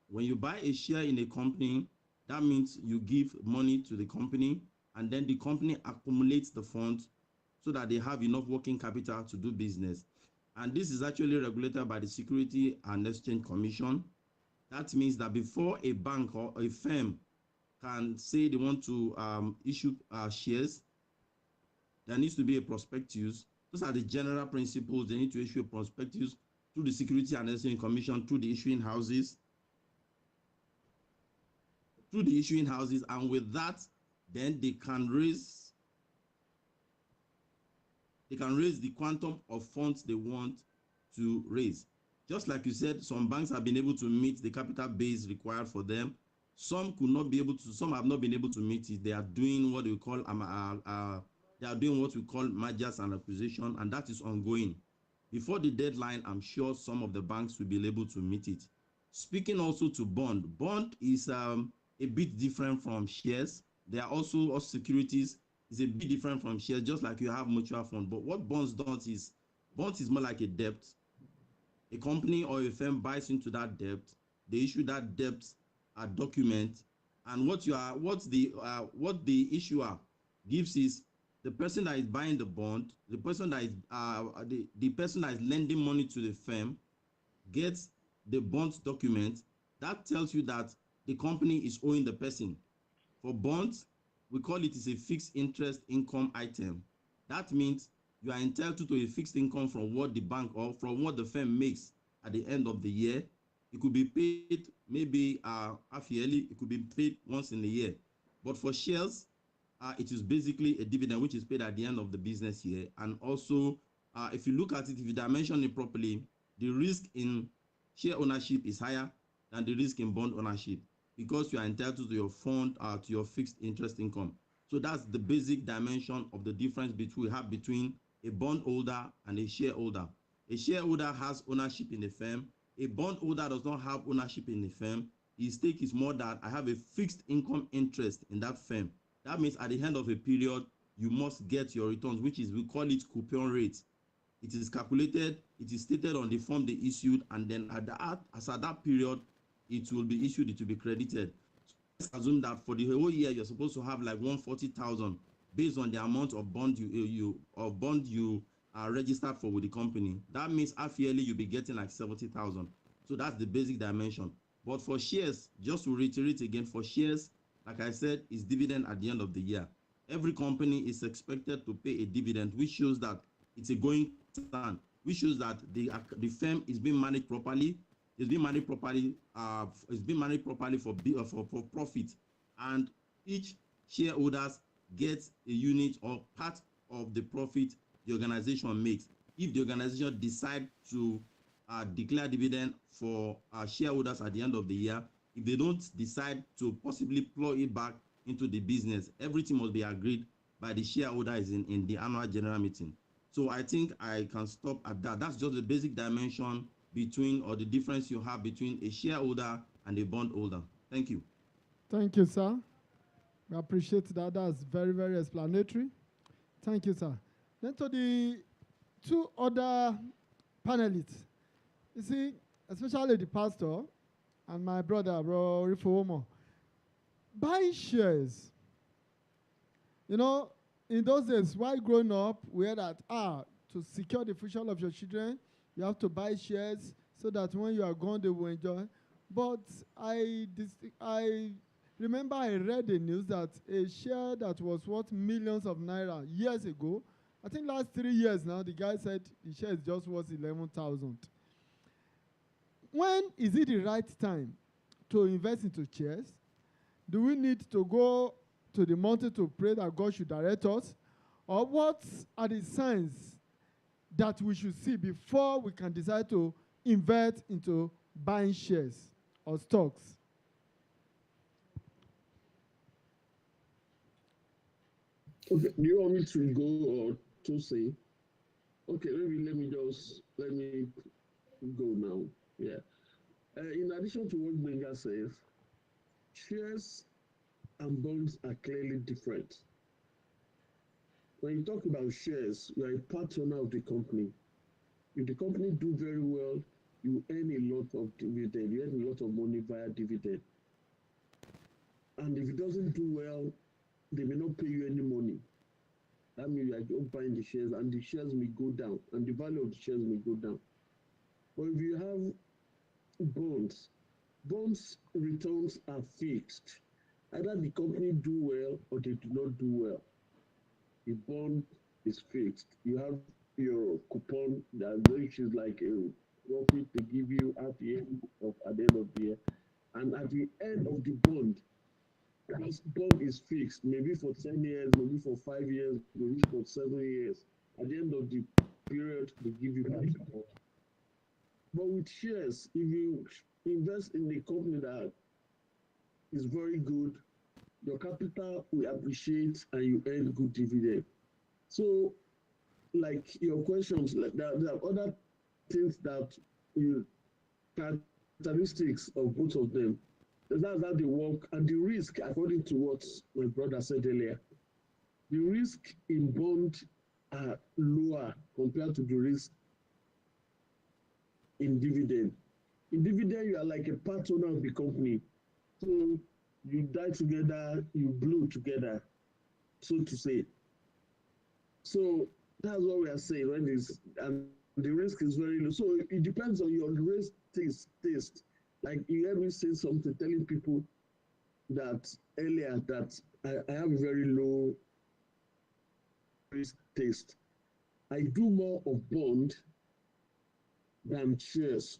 When you buy a share in a company, that means you give money to the company, and then the company accumulates the funds so that they have enough working capital to do business. And this is actually regulated by the Security and Exchange Commission. That means that before a bank or a firm can say they want to issue shares, there needs to be a prospectus. Those are the general principles. They need to issue a prospectus through the Security and Exchange Commission, through the issuing houses, and with that, then they can raise the quantum of funds they want to raise. Just like you said, some banks have been able to meet the capital base required for them. Some could not be able to. Some have not been able to meet it. They are doing what we call mergers and acquisition, and that is ongoing. Before the deadline, I'm sure some of the banks will be able to meet it. Speaking also to bond is a bit different from shares. There are also securities. It's a bit different from shares, just like you have mutual fund. But what bonds is more like a debt. A company or a firm buys into that debt. They issue that debt a document, and what the issuer gives is the person that is buying the bond, the person that is lending money to the firm gets the bond document that tells you that the company is owing the person. For bonds, we call it is a fixed interest income item. That means you are entitled to a fixed income from what the bank or from what the firm makes at the end of the year. It could be paid maybe half yearly, it could be paid once in a year. But for shares, it is basically a dividend which is paid at the end of the business year. And also, if you look at it, if you dimension it properly, the risk in share ownership is higher than the risk in bond ownership, because you are entitled to your fund, to your fixed interest income. So that's the basic dimension of the difference between a bondholder and a shareholder. A shareholder has ownership in the firm. A bondholder does not have ownership in the firm. His stake is more that I have a fixed income interest in that firm. That means at the end of a period, you must get your returns, which is, we call it coupon rate. It is calculated, it is stated on the form they issued, and then at that period, it will be issued, it will be credited. So let's assume that for the whole year, you're supposed to have like 140,000 based on the amount of bond you registered for with the company. That means half yearly you'll be getting like 70,000. So that's the basic dimension. But for shares, just to reiterate again, for shares, like I said, is dividend at the end of the year. Every company is expected to pay a dividend, which shows that it's a going concern, which shows that the firm is being managed properly. It's being managed properly. It's being managed properly for profit, and each shareholders gets a unit or part of the profit the organization makes. If the organization decide to declare dividend for shareholders at the end of the year, if they don't decide to possibly plow it back into the business, everything must be agreed by the shareholders in the annual general meeting. So I think I can stop at that. That's just the basic dimension between, or the difference you have between a shareholder and a bondholder. Thank you. Thank you, sir. We appreciate that. That's very, very explanatory. Thank you, sir. Then to the two other panelists. You see, especially the pastor and my brother, Bro Rifowomo, buying shares. You know, in those days, while growing up, we had that, to secure the future of your children, you have to buy shares so that when you are gone, they will enjoy. But I remember I read the news that a share that was worth millions of naira years ago, I think last 3 years now, the guy said the share is just worth 11,000. When is it the right time to invest into shares? Do we need to go to the mountain to pray that God should direct us? Or what are the signs that we should see before we can decide to invest into buying shares or stocks? Okay, do you want me to go or to say? Okay, maybe let me go now. Yeah. In addition to what Benga says, shares and bonds are clearly different. When you talk about shares, you are a part owner of the company. If the company do very well, you earn a lot of dividend, you earn a lot of money via dividend. And if it doesn't do well, they may not pay you any money. That means you are just buying the shares, and the shares may go down, and the value of the shares may go down. But if you have bonds returns are fixed. Either the company do well or they do not do well. The bond is fixed. You have your coupon that which is like a profit they give you at the end of the year. And at the end of the bond, this bond is fixed, maybe for 10 years, maybe for 5 years, maybe for 7 years. At the end of the period, they give you back the bond. But with shares, if you invest in a company that is very good, your capital will appreciate and you earn good dividend. So, like your questions, like there are other things that you characteristics of both of them. That's how they work, and the risk, according to what my brother said earlier, the risk in bond are lower compared to the risk in dividend. In dividend, you are like a part owner of the company. So you die together, you blew together, so to say. So that's what we are saying when this, and the risk is very low. So it depends on your risk taste. Like you heard me say something telling people that earlier that I have a very low risk taste. I do more of bond than shares.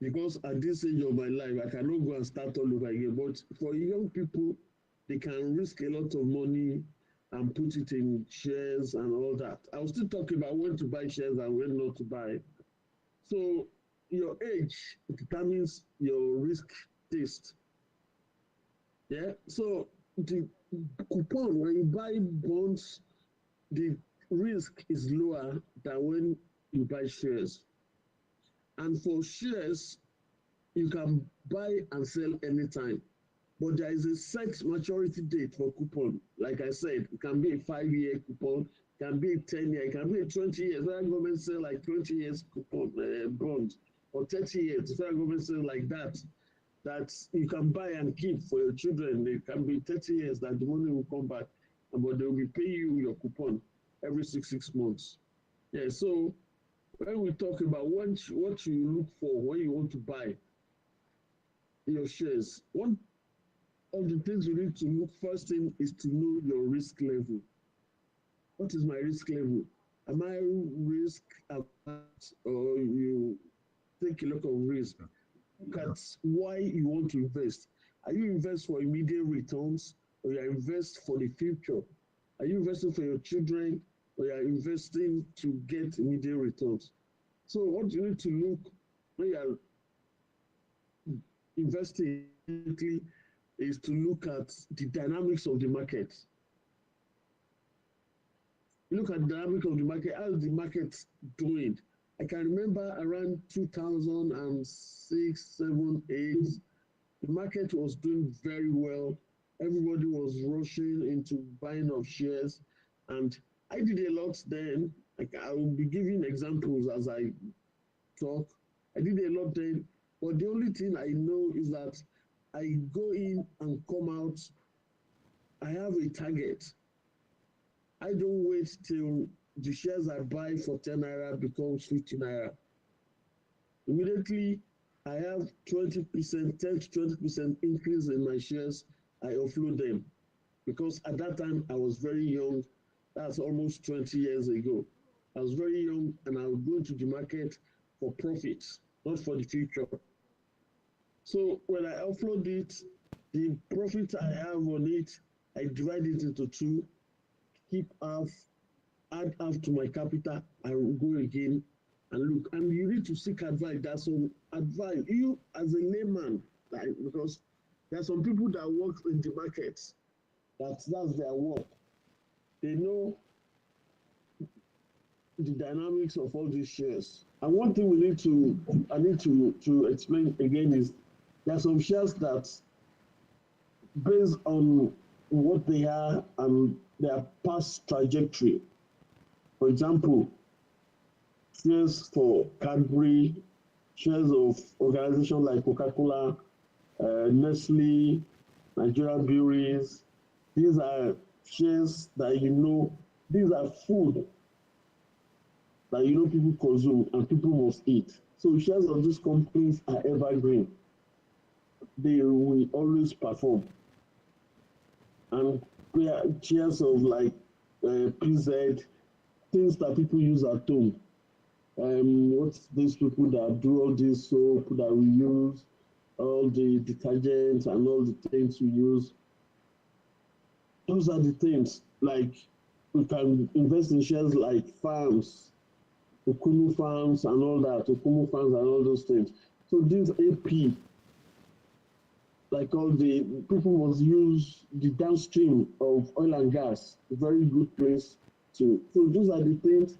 Because at this stage of my life, I cannot go and start all over again. But for young people, they can risk a lot of money and put it in shares and all that. I'll still talk about when to buy shares and when not to buy. So your age determines your risk taste. Yeah. So the coupon, when you buy bonds, the risk is lower than when you buy shares. And for shares, you can buy and sell anytime. But there is a set maturity date for coupon. Like I said, it can be a 5-year coupon, it can be a 10-year, it can be a 20 years. Federal government sell like 20 years coupon bond, or 30 years. The federal government sell like that you can buy and keep for your children. It can be 30 years that the money will come back, but they will be paying you your coupon every six months. Yeah, so when we talk about what you look for when you want to buy your shares, one of the things you need to look first thing is to know your risk level. What is my risk level? Am I risk averse, or you take a lot of risk? Look at why you want to invest. Are you invest for immediate returns, or you are invest for the future? Are you investing for your children, or you are investing to get immediate returns? So what you need to look when you are investing is to look at the dynamics of the market. You look at the dynamics of the market. How is the market doing? I can remember around 2006, 7, 8, the market was doing very well. Everybody was rushing into buying of shares, and I did a lot then. Like I will be giving examples as I talk. I did a lot then, but the only thing I know is that I go in and come out. I have a target. I don't wait till the shares I buy for 10 naira becomes 50 naira. Immediately, I have 20%, 10 to 20% increase in my shares. I offload them because at that time I was very young. That's almost 20 years ago. I was very young and I would go into the market for profits, not for the future. So when I offload it, the profit I have on it, I divide it into two, keep half, add half to my capital, and go again and look. And you need to seek advice. There's some advice. You as a layman, like, because there are some people that work in the markets, that's their work. They know the dynamics of all these shares. And one thing I need to explain again is there are some shares that, based on what they are and their past trajectory. For example, shares for Cadbury, shares of organizations like Coca-Cola, Nestle, Nigerian Breweries. These are shares that these are food that people consume and people must eat. So shares of these companies are evergreen. They will always perform. And shares of like PZ, things that people use at home. What's these people that do all this soap that we use, all the detergents and all the things we use? Those are the things. Like we can invest in shares like farms, Okumu farms and all that, Okumu farms and all those things. So this AP, like all the people must use the downstream of oil and gas, a very good place to. So those are the things,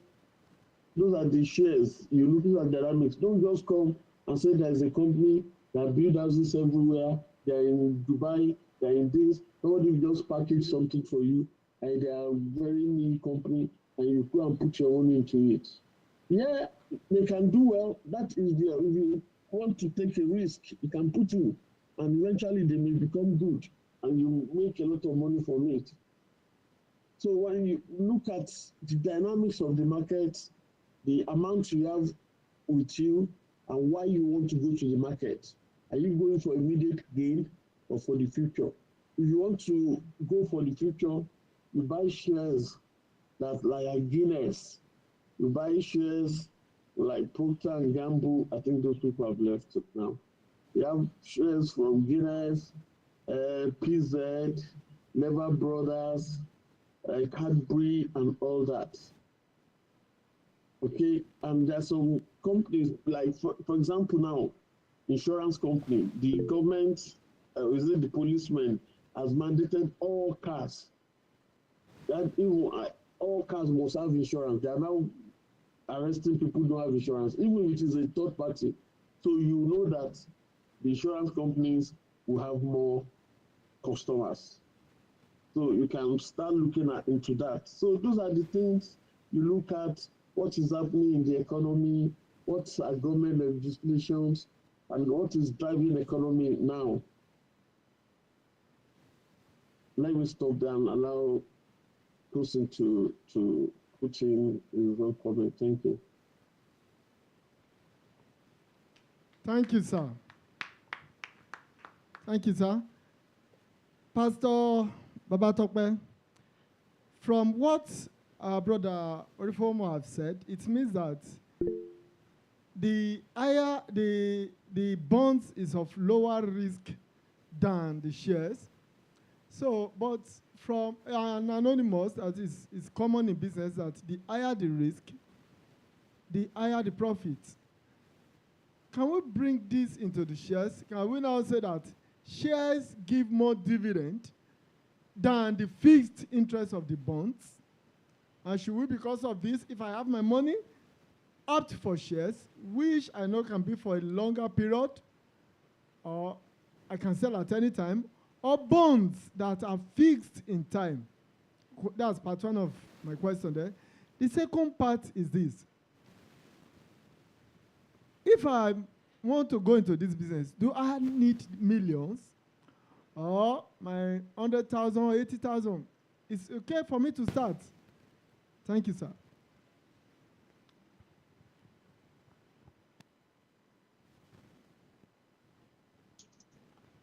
those are the shares. You look at dynamics. Don't just come and say there is a company that build houses everywhere. They're in Dubai, they're in this. Somebody will just package something for you and they are a very new company and you go and put your own into it. Yeah, they can do well. That is there. If you want to take a risk, you can put in. And eventually they may become good and you make a lot of money from it. So when you look at the dynamics of the market, the amount you have with you and why you want to go to the market, are you going for immediate gain or for the future? If you want to go for the future, you buy shares that like Guinness, you buy shares like Procter & Gamble. I think those people have left it now. You have shares from Guinness, PZ, Lever Brothers, Cadbury, and all that. Okay, and there's some companies like, for example, now, insurance company, the government, is it the policeman, has mandated all cars. That even all cars must have insurance. They are now arresting people who don't have insurance, even if it is a third party. So you know that the insurance companies will have more customers. So you can start looking into that. So those are the things you look at, what is happening in the economy, what are government legislations, and what is driving the economy now. Let me stop there and allow person to put in his own comment. Thank you. Thank you, sir. Thank you, sir. Pastor Babatope, from what our brother Orifomo have said, it means that the higher the bonds is of lower risk than the shares. So, but from an anonymous, that is common in business, that the higher the risk, the higher the profit. Can we bring this into the shares? Can we now say that shares give more dividend than the fixed interest of the bonds? And should we, because of this, if I have my money, opt for shares, which I know can be for a longer period, or I can sell at any time, or bonds that are fixed in time? That's part one of my question there. The second part is this. If I want to go into this business, do I need millions? Or my 100,000 or 80,000? It's okay for me to start. Thank you, sir.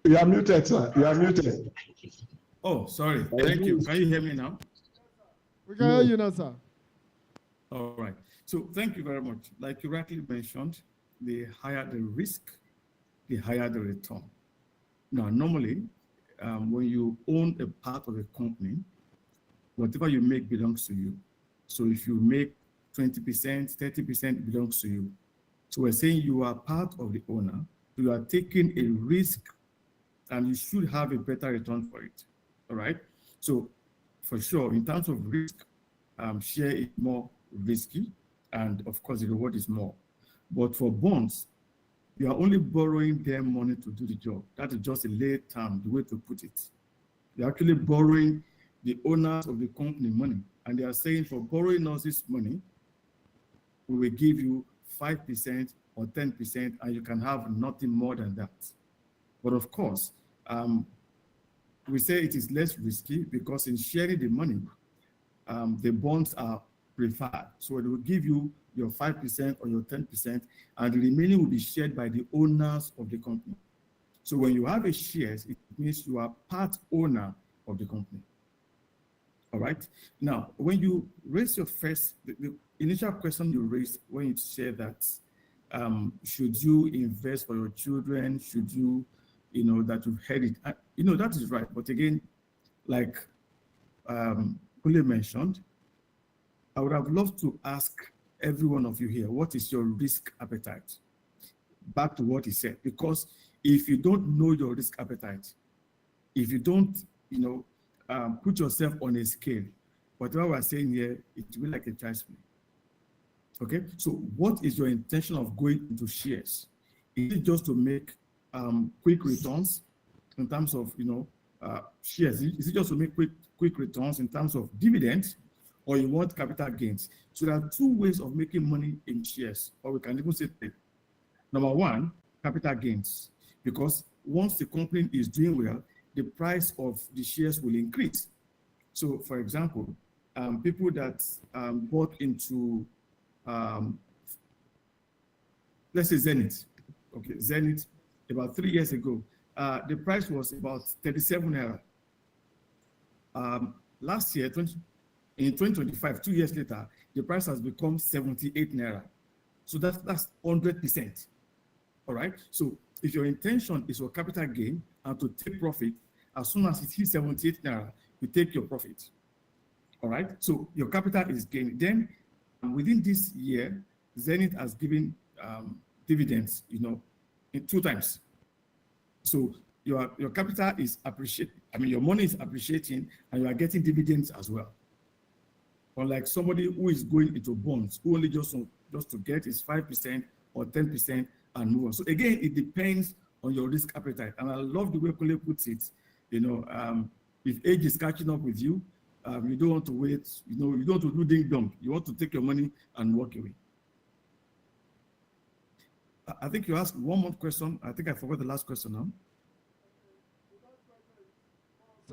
You are muted, sir. You are muted. Oh, sorry. Thank you. Can you hear me now? We can hear you now, sir. All right. So thank you very much. Like you rightly mentioned, the higher the risk, the higher the return. Now, normally, when you own a part of a company, whatever you make belongs to you. So if you make 20%, 30% belongs to you. So we're saying you are part of the owner, you are taking a risk, and you should have a better return for it. All right. So for sure, in terms of risk, share is more risky, and of course the reward is more. But for bonds, you are only borrowing them money to do the job. That is just a lay term, the way to put it. You're actually borrowing the owners of the company money, and they are saying, for borrowing us this money, we will give you 5% or 10%, and you can have nothing more than that. But of course, we say it is less risky because in sharing the money, the bonds are preferred. So it will give you your 5% or your 10%, and the remaining will be shared by the owners of the company. So when you have a shares, it means you are part owner of the company. All right. Now, when you raise your first, the initial question you raised when you say that, should you invest for your children? Should you, that you've heard it? That is right. But again, like Kule mentioned, I would have loved to ask every one of you here, what is your risk appetite? Back to what he said, because if you don't know your risk appetite, if you don't, put yourself on a scale, whatever we're saying here, it will be like a child's play. Okay, so what is your intention of going into shares? Is it just to make quick returns in terms of, shares? Is it just to make quick returns in terms of dividends, or you want capital gains? So there are two ways of making money in shares, or we can even say three. Number one, capital gains, because once the company is doing well, the price of the shares will increase. So, for example, people that bought into, let's say Zenith. Okay, Zenith, about 3 years ago, the price was about 37 naira. Last year, in 2025, 2 years later, the price has become 78 naira. So that's 100%. All right. So if your intention is for capital gain and to take profit, as soon as it hits 78 naira, you take your profit. All right. So your capital is gained. Then within this year, Zenith has given dividends, in 2 times. So your capital is appreciating. I mean, your money is appreciating, and you are getting dividends as well. Unlike somebody who is going into bonds, who only just to get his 5% or 10% and move on. So again, it depends on your risk appetite. And I love the way Kule puts it. If age is catching up with you, you don't want to wait. You don't want to do ding dong. You want to take your money and walk away. I think you asked one more question. I think I forgot the last question now.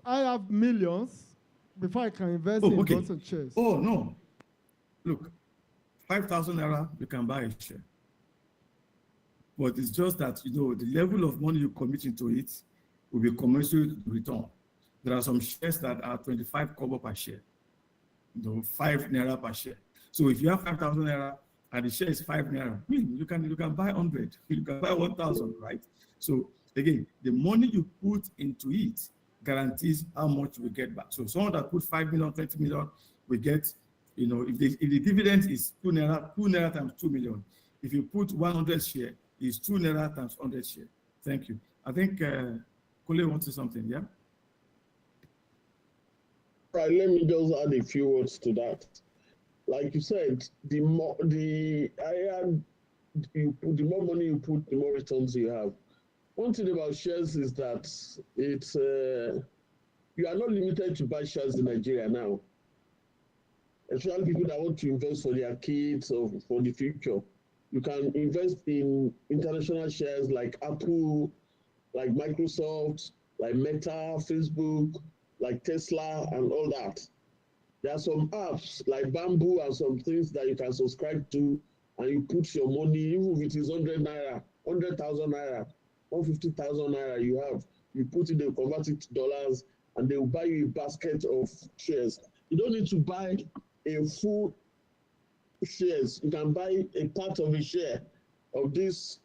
I have millions before I can invest in bonds and shares. Oh, no. Look, 5,000 naira, you can buy a share. But it's just that, the level of money you commit into it will be commensurate with the return. There are some shares that are 25 kobo per share, 5 naira per share. So if you have 5,000 naira and the share is 5 naira, you can buy 100, you can buy 1,000, right? So again, the money you put into it guarantees how much we get back. So someone that put 5 million, 20 million, we get, if the dividend is 2 naira times 2 million. If you put 100 share, it's 2 naira times 100 share. Thank you. I think Kule wants to say something, yeah? Right, let me just add a few words to that. Like you said, the more money you put, the more returns you have. One thing about shares is that it's you are not limited to buy shares in Nigeria now. Especially people that want to invest for their kids or for the future. You can invest in international shares like Apple, like Microsoft, like Meta, Facebook, like Tesla, and all that. There are some apps like Bamboo and some things that you can subscribe to, and you put your money, even if it is 100 naira, 100,000 naira, 150,000 naira you put it, they convert it to dollars, and they will buy you a basket of shares. You don't need to buy a full shares. You can buy a part of a share of these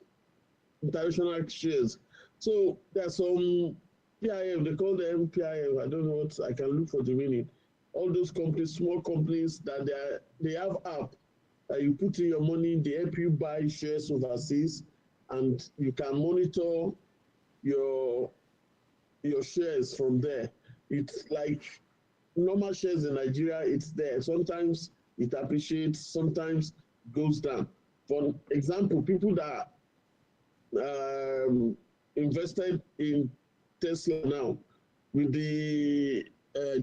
international shares. So there's some PIF, they call them PIF. I don't know what, I can look for the meaning. All those companies, small companies that they have app that you put in your money, they help you buy shares overseas, and you can monitor your shares from there. It's like normal shares in Nigeria, it's there. Sometimes it appreciates, sometimes goes down. For example, people that invested in Tesla now, with the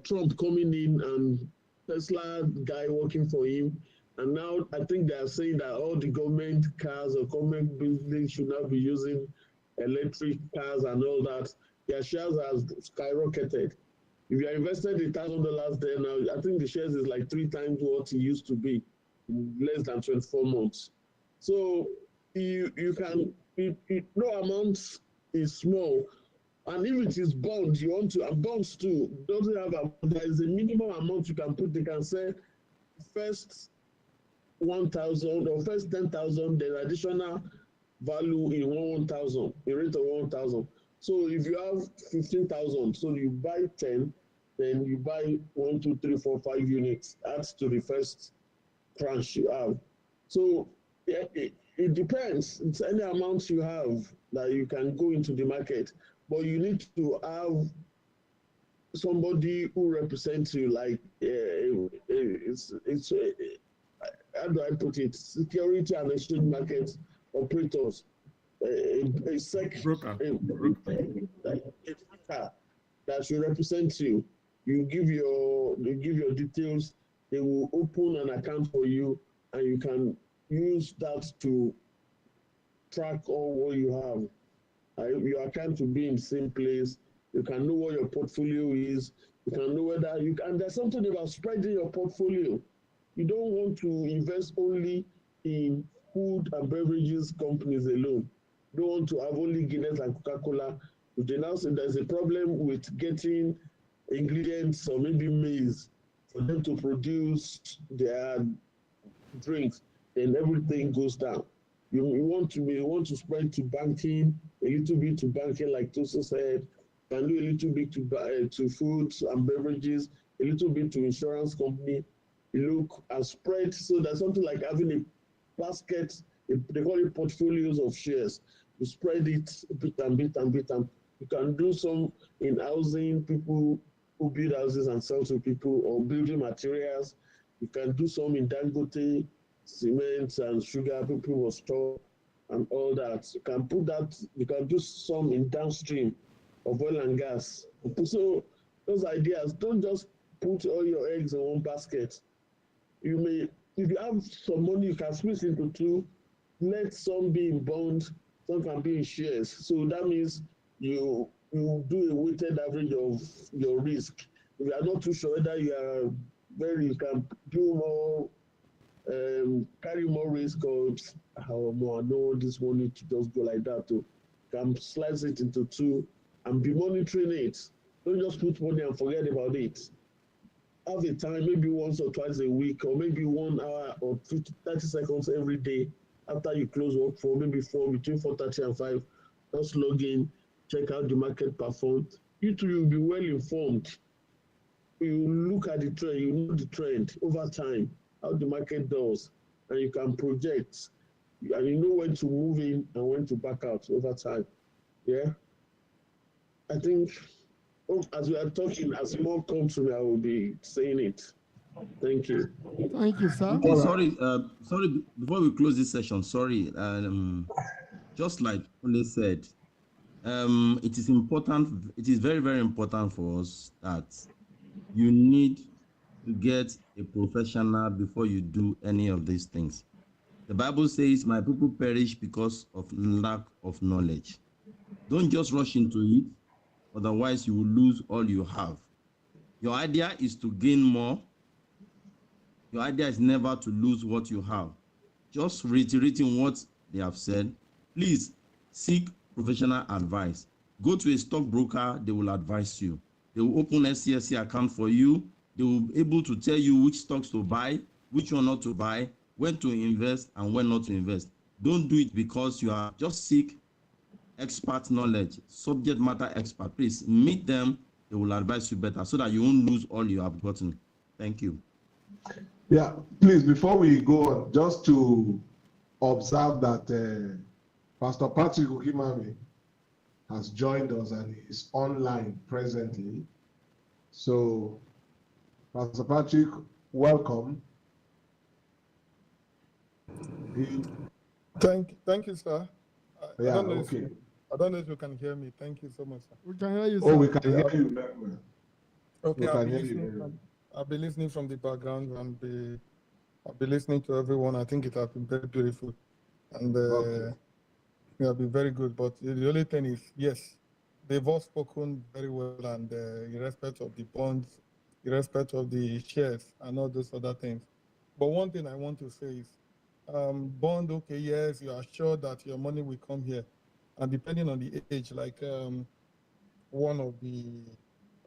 Trump coming in and Tesla guy working for him, And now I think they are saying that all the government cars or government buildings should now be using electric cars and all that. Their shares has skyrocketed. If you are invested $1,000 there now, I think the shares is like 3 times what it used to be in less than 24 months. So you can, no amount is small. And if it is bonds, you want to, and bonds too, doesn't have there is a minimum amount you can put. They can say first 1,000 or first 10,000, there's additional value in 1,000, a rate of 1,000. So if you have 15,000, so you buy 10, then you buy 1, 2, 3, 4, 5 units. Adds to the first tranche you have. So it depends. It's any amount you have that you can go into the market, but you need to have somebody who represents you, like how do I put it? Security and exchange market operators, a SEC broker. A broker that should represent you. You give your details. They will open an account for you, and you can use that to track all what you have. Your account will be in the same place. You can know what your portfolio is. You can know whether you can. And there's something about spreading your portfolio. You don't want to invest only in food and beverages companies alone. You don't want to have only Guinness and Coca-Cola. If they now say there's a problem with getting ingredients or maybe maize for them to produce their drinks, then everything goes down. You want to spread to banking, a little bit to banking, like Toso said. Can do a little bit to foods and beverages, a little bit to insurance company. You look and spread. So there's something like having a basket. They call it portfolios of shares. You spread it bit and bit and bit, and you can do some in housing, people who build houses and sell to people, or building materials. You can do some in Dangote, cement and sugar, people will store and all that. You can put that, you can do some in downstream of oil and gas. So those ideas, don't just put all your eggs in one basket. You may, if you have some money, you can split into two. Let some be in bonds, some can be in shares. So that means you do a weighted average of your risk. If you are not too sure whether you can do more, carry more risk, or how more, I know this money to just go like that. You can slice it into two and be monitoring it. Don't just put money and forget about it. Have a time, maybe once or twice a week, or maybe 1 hour or 30 seconds every day after you close work for maybe between 4:30 and 5. Just log in, check how the market performed. You too will be well informed. You look at the trend, you know the trend over time, how the market does, and you can project, and you know when to move in and when to back out over time. Yeah, I think as we are talking, as more comes to me, I will be saying it. Thank you. Thank you, sir. Okay, sorry, before we close this session, sorry, just like Ole said, it is important, it is very, very important for us that you need to get a professional before you do any of these things. The Bible says, my people perish because of lack of knowledge. Don't just rush into it, otherwise you will lose all you have. Your idea is to gain more. Your idea is never to lose what you have. Just reiterating what they have said, please seek professional advice. Go to a stockbroker, they will advise you. They will open a CSC account for you. They will be able to tell you which stocks to buy, which one not to buy, when to invest and when not to invest. Don't do it because you are just seek expert knowledge, subject matter expert. Please meet them. They will advise you better so that you won't lose all you have gotten. Thank you. Yeah, please, before we go on, just to observe that Pastor Patrick Ukimami has joined us and is online presently. So, Pastor Patrick, welcome. Thank you, sir. I don't know if you can hear me. Thank you so much, sir. We can hear you, sir. Oh, we can hear you very well. Okay, I'll be listening from the background and be I've been listening to everyone. I think it has been very beautiful, and it has been very good. But the only thing is, yes, they've all spoken very well, and in respect of the bonds, in respect of the shares, and all those other things. But one thing I want to say is, bond, okay, yes, you are sure that your money will come here, and depending on the age, like one of the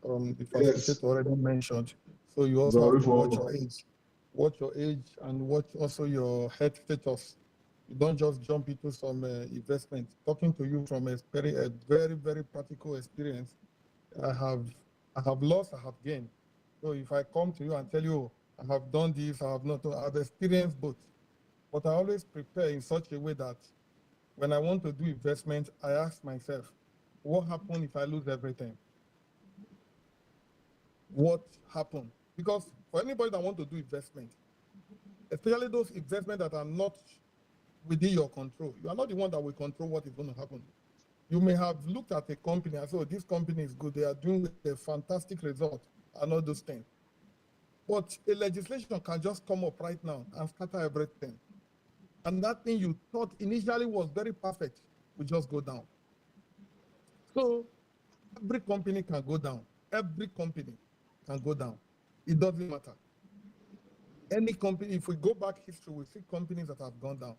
facilitator already mentioned. So you also have to watch your age, and watch also your health status. You don't just jump into some investment. Talking to you from a very, very practical experience, I have lost, I have gained. So if I come to you and tell you, I have done this, I have not, I've experienced both. But I always prepare in such a way that when I want to do investment, I ask myself, what happens if I lose everything? What happened? Because for anybody that wants to do investment, especially those investments that are not within your control, you are not the one that will control what is going to happen. You may have looked at a company and said, oh, this company is good, they are doing a fantastic result, and all those things. But a legislation can just come up right now and scatter everything. And that thing you thought initially was very perfect will just go down. So every company can go down. Every company can go down. It doesn't matter. Any company, if we go back history, we see companies that have gone down.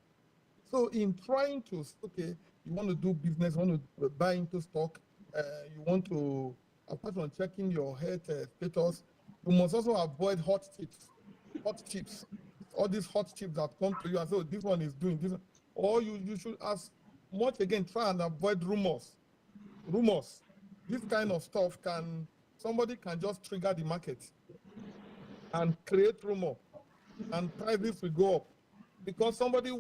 So in trying to, okay, you want to do business, you want to buy into stock, you want to, apart from checking your health status, you must also avoid hot tips. All these hot tips that come to you and say, oh, this one is doing this. Or you should, as much again, try and avoid rumors. This kind of stuff somebody can just trigger the market and create rumor, and prices will go up because somebody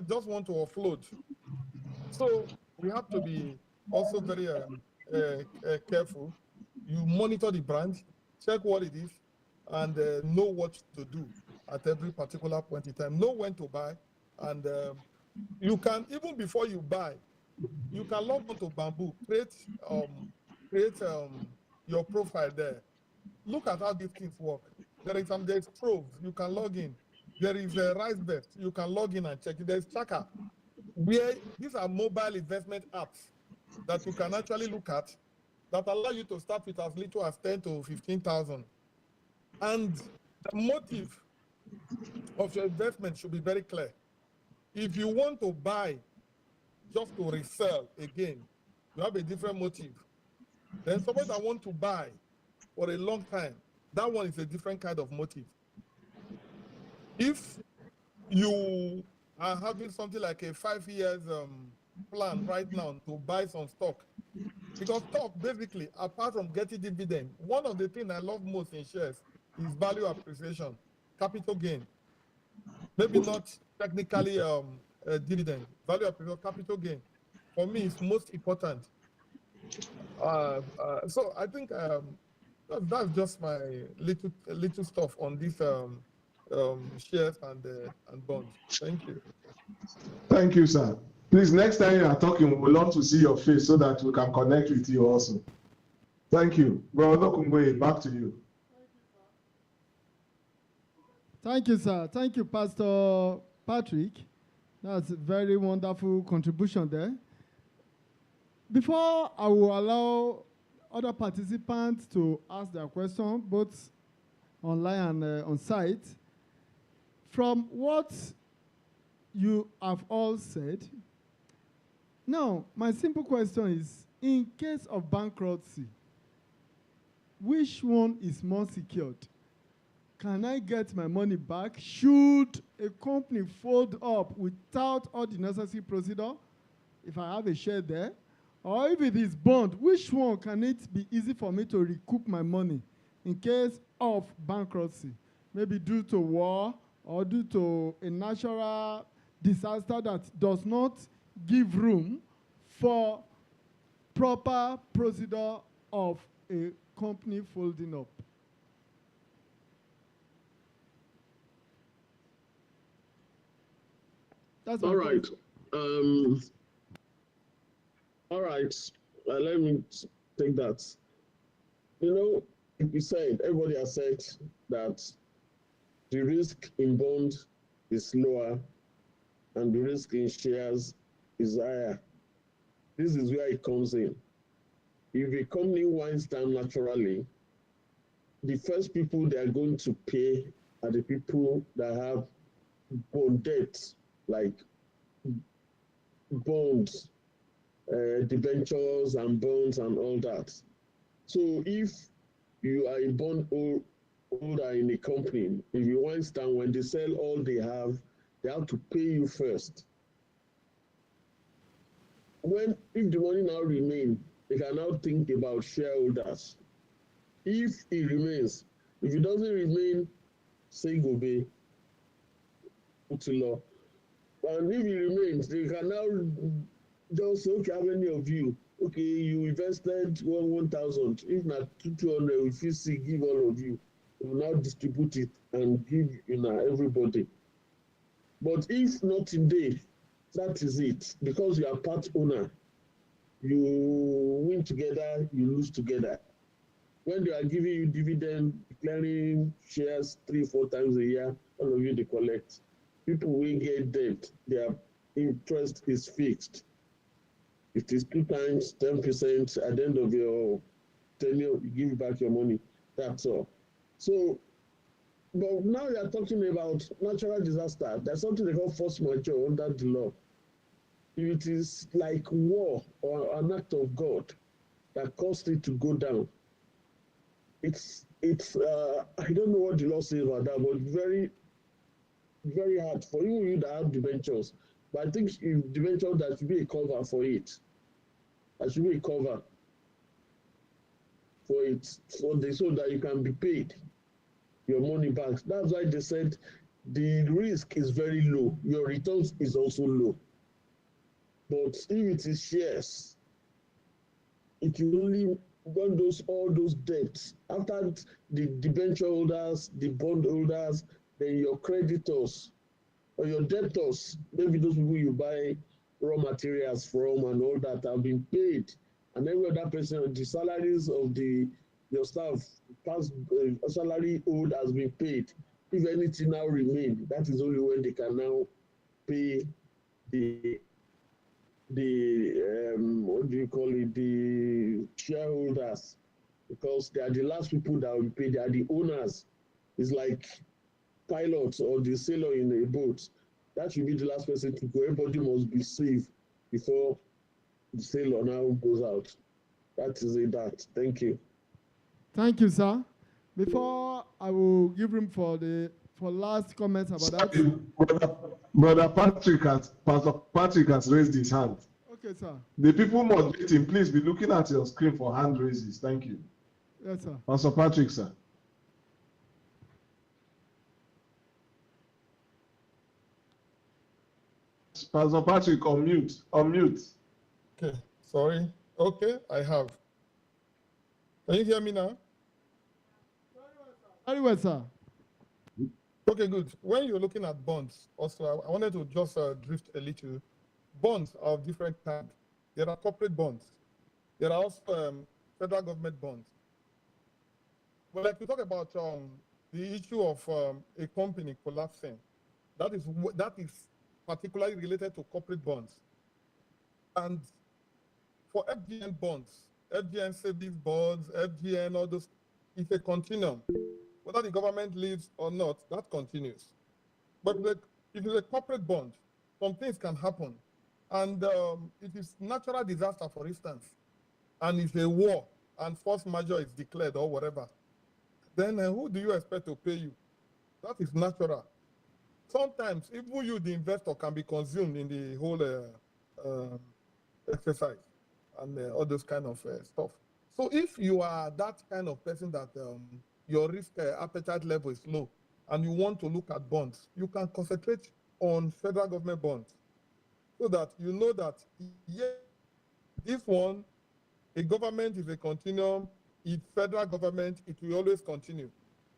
just want to offload. So we have to be also very careful. You monitor the brand, check what it is, and know what to do at every particular point in time. Know when to buy, and you can, even before you buy, you can log on to Bamboo, create your profile there. Look at how these things work. There's Trove, you can log in. There is a RiseBet, you can log in and check it. There's Chaka, where these are mobile investment apps that you can actually look at that allow you to start with as little as 10 to 15,000. And the motive of your investment should be very clear. If you want to buy just to resell again, you have a different motive. Then somebody that want to buy for a long time, that one is a different kind of motive. If you are having something like a 5 years plan right now to buy some stock, because stock basically, apart from getting dividend, one of the things I love most in shares is value appreciation, capital gain. Maybe not technically dividend, value appreciation, capital gain. For me, it's most important. So I think that's just my little stuff on this shares and bonds. Thank you. Thank you, sir. Please, next time you are talking, we would love to see your face so that we can connect with you also. Thank you. Brother Kungwe, back to you. Thank you, sir. Thank you, Pastor Patrick. That's a very wonderful contribution there. Before I will allow other participants to ask their question, both online and on site, from what you have all said, now my simple question is, in case of bankruptcy, which one is more secured? Can I get my money back? Should a company fold up without all the necessary procedure, if I have a share there? Or if it is bond, which one can it be easy for me to recoup my money in case of bankruptcy? Maybe due to war or due to a natural disaster that does not give room for proper procedure of a company folding up. That's all right. All right. Let me take that. You know, you said, everybody has said that the risk in bond is lower and the risk in shares is higher. This is where it comes in. If a company winds down naturally, the first people they are going to pay are the people that have bond debts, like bonds, debentures and bonds and all that. So if you are a bond holder in a company, if you wind down, when they sell all they have to pay you first. If the money now remains, they can now think about shareholders. If it remains, if it doesn't remain, say go be put to law. And if it remains, they can now just say, okay, how many of you? Okay, you invested 1,000. If not 200, if you see, give all of you. We will now distribute it and give everybody. But if not today, that is it. Because you are part owner, you win together, you lose together. When they are giving you dividend, declaring shares 3-4 times a year, all of you they collect. People will get debt. Their interest is fixed. It is 2 times 10% at the end of your tenure, you give back your money. That's all. So, but now you are talking about natural disaster. There's something they call force majeure under the law. If it is like war or an act of God that caused it to go down, it's I don't know what the law says about that, but very, very hard for you that have debentures. But I think if debenture, there should be a cover for it. There should be a cover for it, so that you can be paid your money back. That's why they said the risk is very low. Your returns is also low. But if it is shares, it will only run all those debts. After the debenture holders, the bond holders, then your creditors or your debtors, maybe those people you buy raw materials from and all that have been paid, and every other person, the salaries of your staff, past salary owed has been paid. If anything now remains, that is only when they can now pay the what do you call it, the shareholders, because they are the last people that will be paid. They are the owners. It's like pilots or the sailor in a boat. That should be the last person to go. Everybody must be safe before the sailor now goes out. That is it. Thank you. Thank you, sir. Before I will give room for last comments about that. Brother Pastor Patrick has raised his hand. Okay, sir. The people moderating, please be looking at your screen for hand raises. Thank you. Yes, sir. Pastor Patrick, sir. Pastor Patrick, unmute. Okay, sorry. Okay, I have. Can you hear me now? Very well, sir. Okay, good. When you're looking at bonds, also, I wanted to just drift a little. Bonds are of different kinds. There are corporate bonds. There are also federal government bonds. Well, like we talk about the issue of a company collapsing, that is particularly related to corporate bonds. And for FGN bonds, FGN savings bonds, FGN, all those, it's a continuum. Whether the government leaves or not, that continues. But if it's a corporate bond, some things can happen. And it is natural disaster, for instance, and it's a war, and force majeure is declared or whatever, then who do you expect to pay you? That is natural. Sometimes, even you, the investor, can be consumed in the whole exercise and all those kind of stuff. So if you are that kind of person that your risk appetite level is low and you want to look at bonds, you can concentrate on federal government bonds so that you know that, yeah, this one, a government is a continuum, it's federal government, it will always continue.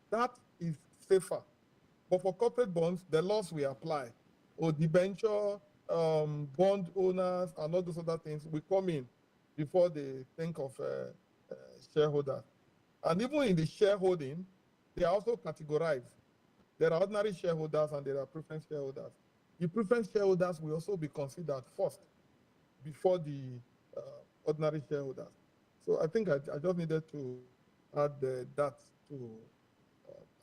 That is safer. But for corporate bonds, the laws will apply. Or debenture, bond owners, and all those other things will come in before they think of shareholders. And even in the shareholding, they are also categorized. there are ordinary shareholders and there are preference shareholders. The preference shareholders will also be considered first before the ordinary shareholders. So I think I just needed to add that to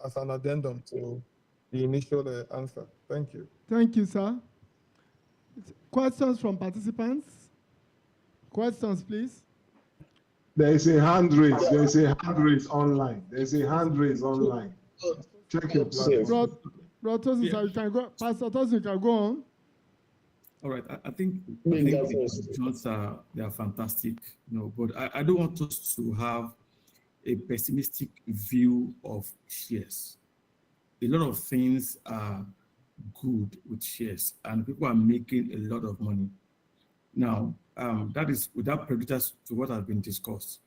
as an addendum to the initial answer. Thank you. Thank you, sir. Questions from participants? Questions, please. There is a hand raise. There is a hand raise online. There is a hand raise online. Check your platform. Bro Tosin, sir, you can go. Pastor Tosin, you can go on. All right, I think the questions they are fantastic, but I don't want us to have a pessimistic view of shares. A lot of things are good with shares, and people are making a lot of money. Now, that is without prejudice to what has been discussed.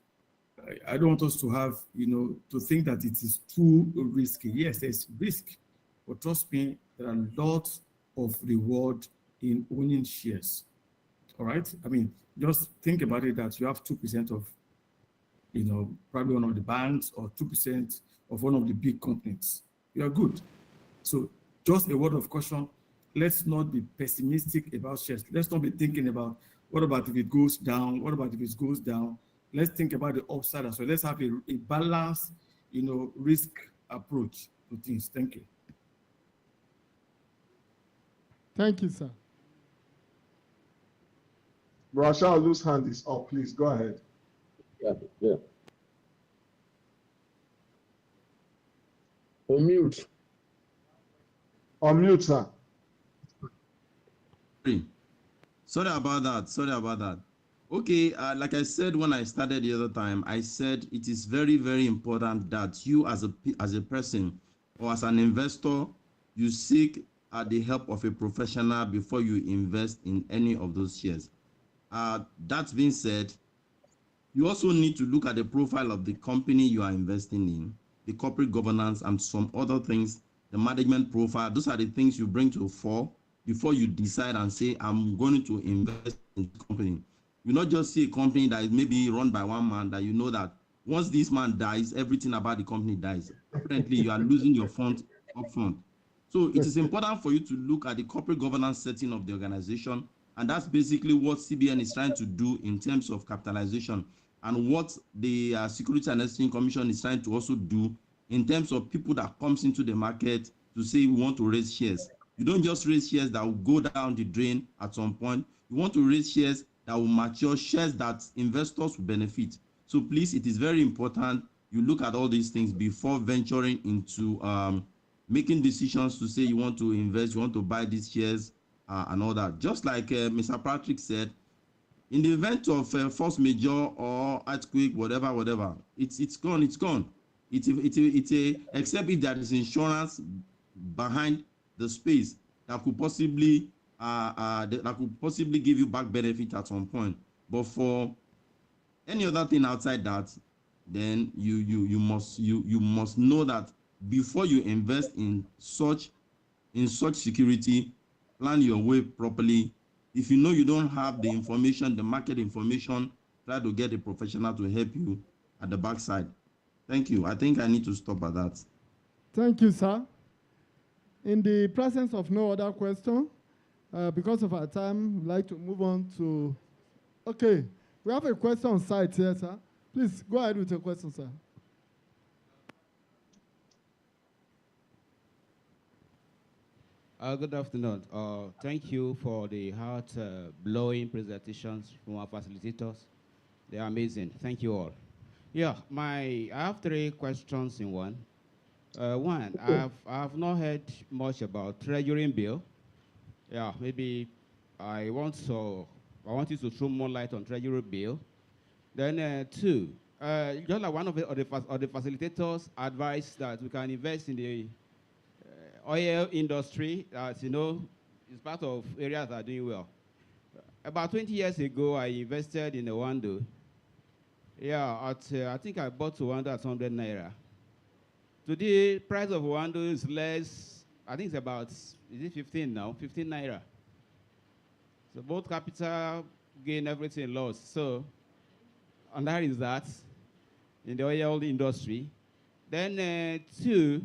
I don't want us to have, to think that it is too risky. Yes, there's risk, but trust me, there are lots of reward in owning shares. All right. I mean, just think about it that you have 2% of, probably one of the banks or 2% of one of the big companies. You are good. So just a word of caution. Let's not be pessimistic about shares. Let's not be thinking about what about if it goes down? What about if it goes down? Let's think about the upside as well. Let's have a balanced, risk approach to things. Thank you. Thank you, sir. Rashal, whose hand is up, please go ahead. Yeah. Unmute. Unmute, sir. Sorry about that. Okay, like I said when I started the other time, I said it is very, very important that you as a person or as an investor, you seek the help of a professional before you invest in any of those shares. That being said, you also need to look at the profile of the company you are investing in, the corporate governance and some other things, the management profile. Those are the things you bring to the fore before you decide and say, I'm going to invest in the company. You not just see a company that is maybe run by one man that you know that once this man dies, everything about the company dies. Apparently, you are losing your funds up front. So it is important for you to look at the corporate governance setting of the organization, and that's basically what CBN is trying to do in terms of capitalization, and what the Security and Exchange Commission is trying to also do in terms of people that comes into the market to say we want to raise shares. You don't just raise shares that will go down the drain at some point. You want to raise shares that will mature, shares that investors will benefit. So please, it is very important you look at all these things before venturing into making decisions to say you want to invest, you want to buy these shares and all that. Just like Mr. Patrick said, in the event of force majeure or earthquake, whatever, it's gone. Except if there is insurance behind the space that could possibly give you back benefit at some point. But for any other thing outside that, then you must know that before you invest in such security, plan your way properly. If you know you don't have the information, the market information, try to get a professional to help you at the backside. Thank you. I think I need to stop at that. Thank you, sir. In the presence of no other question, because of our time, we'd like to move on to... Okay, we have a question on site here, sir. Please go ahead with your question, sir. Good afternoon. Thank you for the heart-blowing presentations from our facilitators. They are amazing. Thank you all. Yeah, I have 3 questions in one. One, I have not heard much about treasury bill. Yeah, maybe I want you to throw more light on treasury bill. Then 2, just like one of the facilitators advised that we can invest in the oil industry, as you know, is part of areas that are doing well. About 20 years ago, I invested in Owando. Yeah, I think I bought Owando at 100 naira. Today, price of Owando is less. I think it's about, is it 15 now? 15 naira. So both capital gain, everything lost. So, and that is that in the oil industry. Then 2.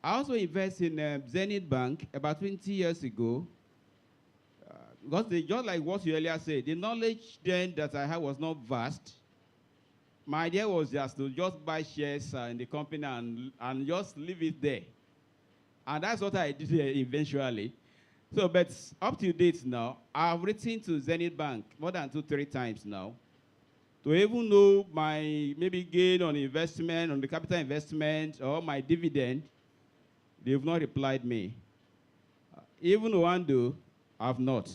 I also invest in Zenith Bank about 20 years ago. Because just like what you earlier said, the knowledge then that I had was not vast. My idea was just to just buy shares in the company and just leave it there. And that's what I did eventually. So, but up to date now, I've written to Zenith Bank more than 2-3 times now to even know my maybe gain on investment, on the capital investment, or my dividend. They've not replied me. Even Oando, I've not.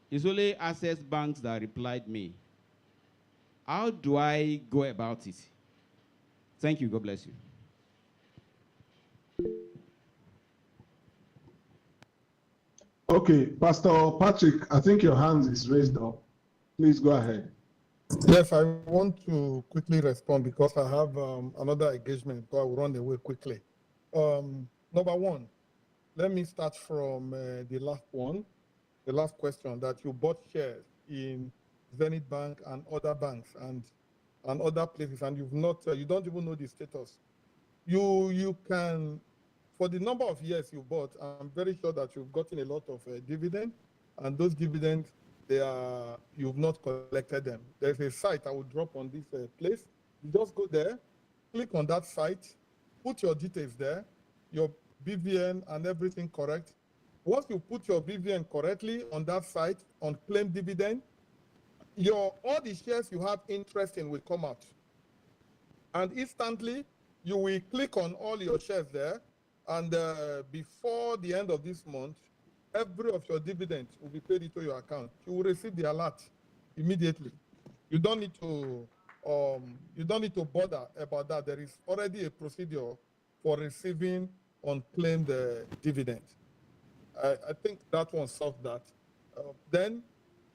It's only Access Banks that replied me. How do I go about it? Thank you. God bless you. Okay, Pastor Patrick, I think your hand is raised up. Please go ahead. Yes, I want to quickly respond because I have another engagement, so I will run away quickly. Number one, let me start from the last question, that you bought shares in Zenith Bank and other banks and other places, and you've not, you don't even know the status. You can, for the number of years you bought, I'm very sure that you've gotten a lot of dividend, and those dividends, you've not collected them. There's a site I will drop on this place. You just go there, click on that site, put your details there, your BVN and everything correct. Once you put your BVN correctly on that site, on claim dividend, all the shares you have interest in will come out. And instantly, you will click on all your shares there, and before the end of this month, every of your dividends will be paid into your account. You will receive the alert immediately. You don't need to bother about that. There is already a procedure for receiving unclaimed dividends. I think that one solved that. Then,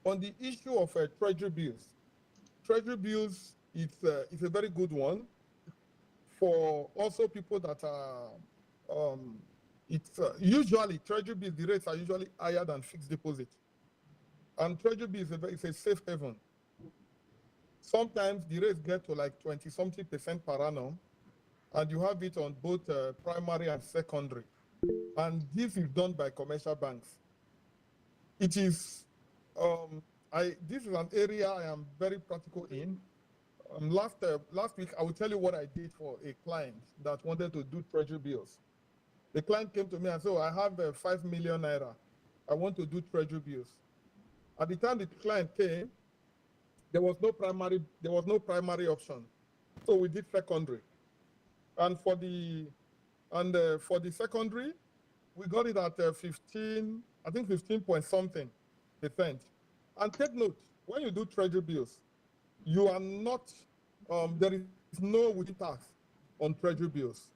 on the issue of treasury bills, it's a very good one for also people that are. Usually treasury bills, the rates are usually higher than fixed deposit, and treasury bills is a safe haven. Sometimes the rates get to like 20-something% per annum, and you have it on both primary and secondary. And this is done by commercial banks. It is, this is an area I am very practical in. Last week, I will tell you what I did for a client that wanted to do treasury bills. The client came to me and said, oh, I have 5 million naira. I want to do treasury bills. At the time the client came, there was no primary option. So we did secondary. And for the secondary, we got it at 15 point something %. And take note, when you do treasury bills, you are not, there is no within tax on treasury bills.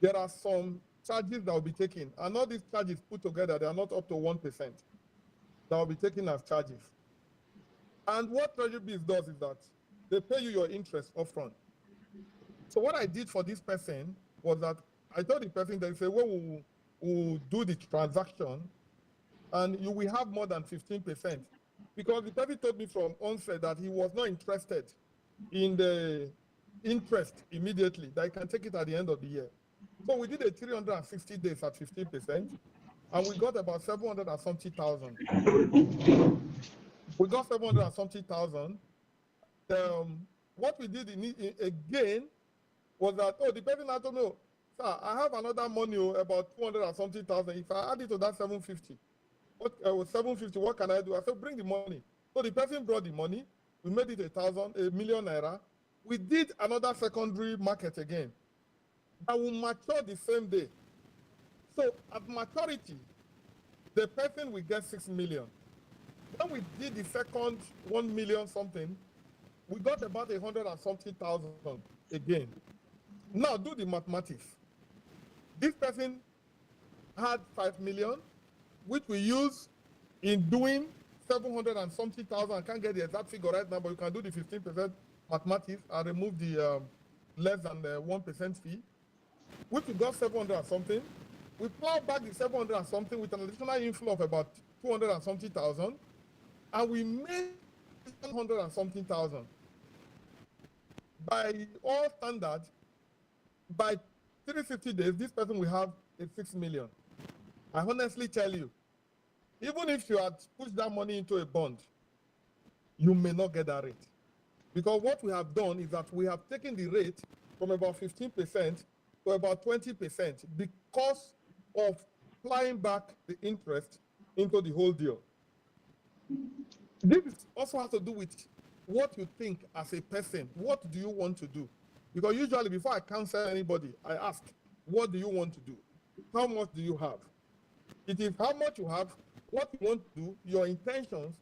There are some charges that will be taken, and all these charges put together, they are not up to 1% that will be taken as charges. And what treasury bills does is that they pay you your interest upfront. So what I did for this person was that I told the person that say, well, we'll do the transaction and you will have more than 15%. Because the person told me from onset that he was not interested in the interest immediately, that he can take it at the end of the year. So we did a 360 days at 15%, and we got about 700 and something thousand. We got 700 and something thousand. What we did again was that, oh, the person had to know, sir, I have another money about 200 and something thousand. If I add it to that 750, what can I do? I said, bring the money. So the person brought the money. We made it 1 million naira. We did another secondary market again that will mature the same day. So at maturity, the person will get 6 million. When we did the second 1 million something, we got about 100 and something thousand again. Now do the mathematics. This person had 5 million, which we use in doing 700 and something thousand. I can't get the exact figure right now, but you can do the 15% mathematics and remove the less than the 1% fee, which we got 700 and something. We plow back the 700 and something with an additional inflow of about 200 and something thousand, and we made 100 and something thousand. By all standards, by 360 days, this person will have a 6 million. I honestly tell you, even if you had pushed that money into a bond, you may not get that rate. Because what we have done is that we have taken the rate from about 15% to about 20% because of flying back the interest into the whole deal. This also has to do with what you think as a person. What do you want to do? Because usually before I counsel anybody, I ask, what do you want to do? How much do you have? It is how much you have, what you want to do, your intentions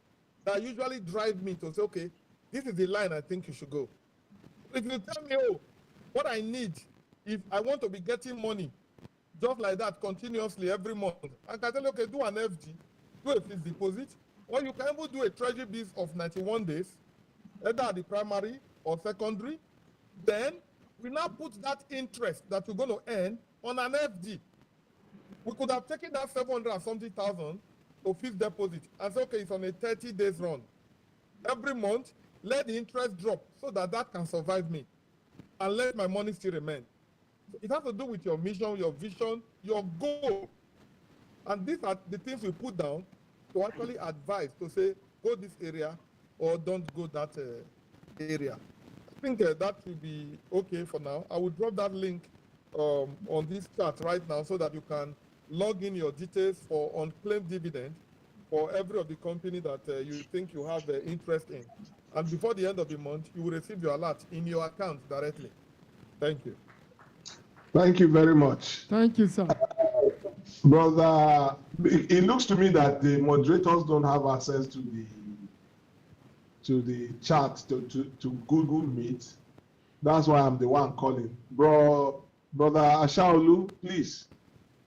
that usually drive me to say, okay, this is the line I think you should go. If you tell me, oh, what I need, if I want to be getting money just like that continuously every month, I can tell you, okay, do an FD, do a fixed deposit, or you can even do a treasury bill of 91 days, either at the primary or secondary. Then we now put that interest that you're going to earn on an FD. We could have taken that 700 and something thousand to fixed deposit and say, okay, it's on a 30 days run. Every month, let the interest drop so that that can survive me and let my money still remain. It has to do with your mission, your vision, your goal. And these are the things we put down to actually advise, to say, go this area or don't go that area. I think that will be okay for now. I will drop that link on this chart right now so that you can log in your details for unclaimed dividend for every of the company that you think you have interest in. And before the end of the month, you will receive your alert in your account directly. Thank you. Thank you very much. Thank you, sir. Brother, it looks to me that the moderators don't have access to the chat, to Google Meet. That's why I'm the one calling. Brother Ashaolu, please,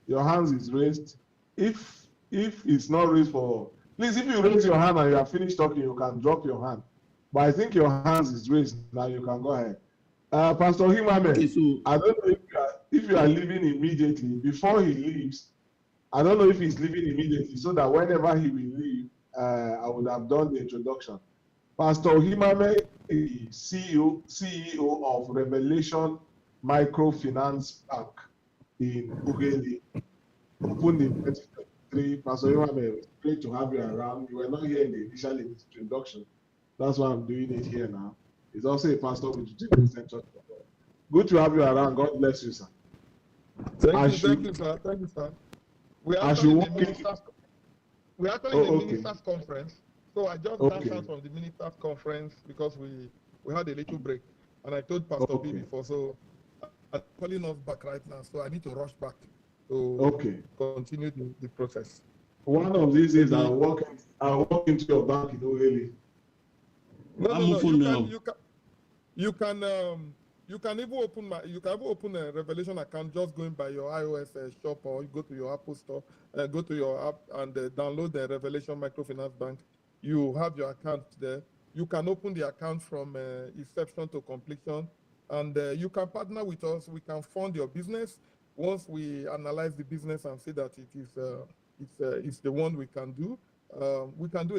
your hands is raised. If it's not raised for, please, if you raise your hand and you are finished talking, you can drop your hand. But I think your hands is raised now. You can go ahead. Pastor Himame, Okay, so I don't know if you are leaving immediately. Before he leaves, I don't know if he's leaving immediately, so that whenever he will leave, I would have done the introduction. Pastor Himame is CEO of Revelation Microfinance Bank in Ughelli. Opened in 2023. Pastor Himame, it's great to have you around. You were not here in the initial introduction. That's why I'm doing it here now. He's also a pastor with the Christian Church. Good to have you around. God bless you, sir. Thank you, sir. Thank you, sir. We're actually in the ministers' conference. So I just danced out from the ministers' conference because we had a little break. And I told Pastor B before, so I'm calling us back right now. So I need to rush back to continue the process. One of these days, I'll walk into your bank in Ughelli. You can even open a Revelation account just going by your iOS shop, or you go to your Apple store, go to your app and download the Revelation Microfinance Bank. You have your account there. You can open the account from inception to completion, and you can partner with us. We can fund your business. Once we analyze the business and see that it's the one we can do a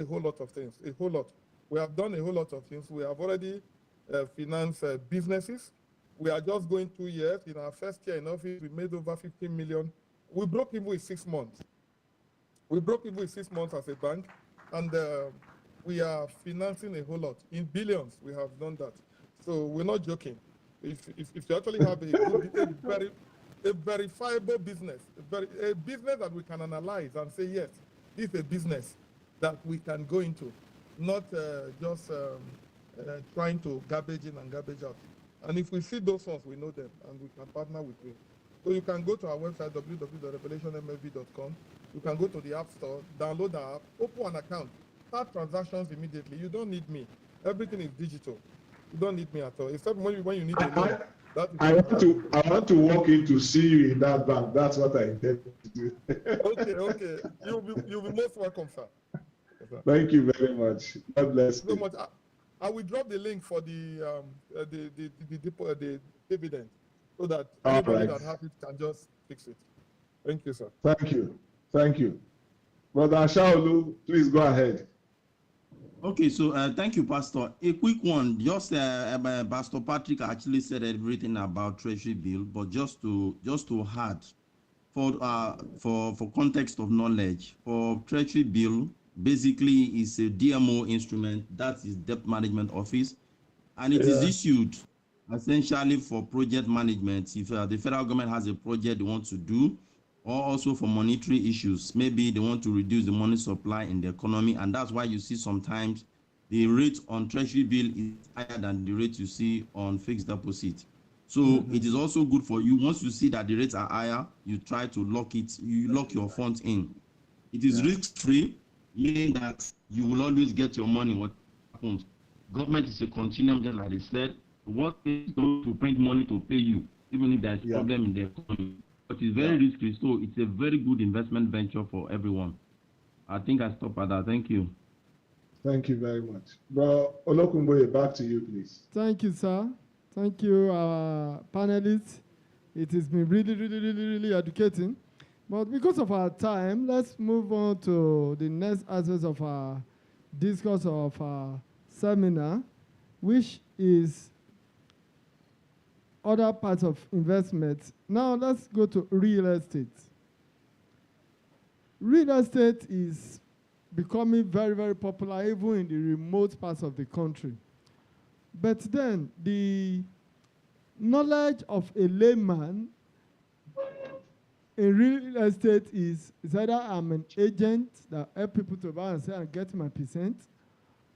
whole lot of things, a whole lot. We have done a whole lot of things. We have already financed businesses. We are just going 2 years. In our first year in office, we made over 15 million. We broke even in 6 months. We broke even in 6 months as a bank, and we are financing a whole lot. In billions, we have done that. So we're not joking. If you actually have a verifiable business, a business that we can analyze and say, yes, this is a business that we can go into, not just trying to garbage in and garbage out. And if we see those ones, we know them, and we can partner with you. So you can go to our website, www.revelationmfb.com. You can go to the App Store, download the app, open an account, start transactions immediately. You don't need me. Everything is digital. You don't need me at all, except when you need a loan. I want to walk in to see you in that bank. That's what I intend to do. Okay. You'll be most welcome, sir. Yes, sir. Thank you very much. God bless you. So much. I will drop the link for the dividend, so that anybody that has it can just fix it. Thank you, sir. Thank you. Brother Ashaolu, please go ahead. Okay, so thank you, Pastor. A quick one. Just Pastor Patrick actually said everything about Treasury bill, but just to add, for context of knowledge, for Treasury bill, basically is a DMO instrument, that is Debt Management Office, and it is issued essentially for project management. If the federal government has a project they want to do, or also for monetary issues, maybe they want to reduce the money supply in the economy, and that's why you see sometimes the rate on Treasury bill is higher than the rate you see on fixed deposit. So it is also good for you. Once you see that the rates are higher, you try to lock your funds in. It is risk-free, meaning that you will always get your money. What happens? Government is a continuum, just like they said. What is going to print money to pay you, even if there's a problem in the economy? But it's very risky, so it's a very good investment venture for everyone. I think I stop at that. Thank you. Thank you very much. Bro Olokunboye, back to you, please. Thank you, sir. Thank you, our panelists. It has been really educating. But because of our time, let's move on to the next aspect of our discourse of our seminar, which is other parts of investment. Now let's go to real estate. Real estate is becoming very popular even in the remote parts of the country. But then the knowledge of a layman in real estate is either I'm an agent that help people to buy and sell and get my percent,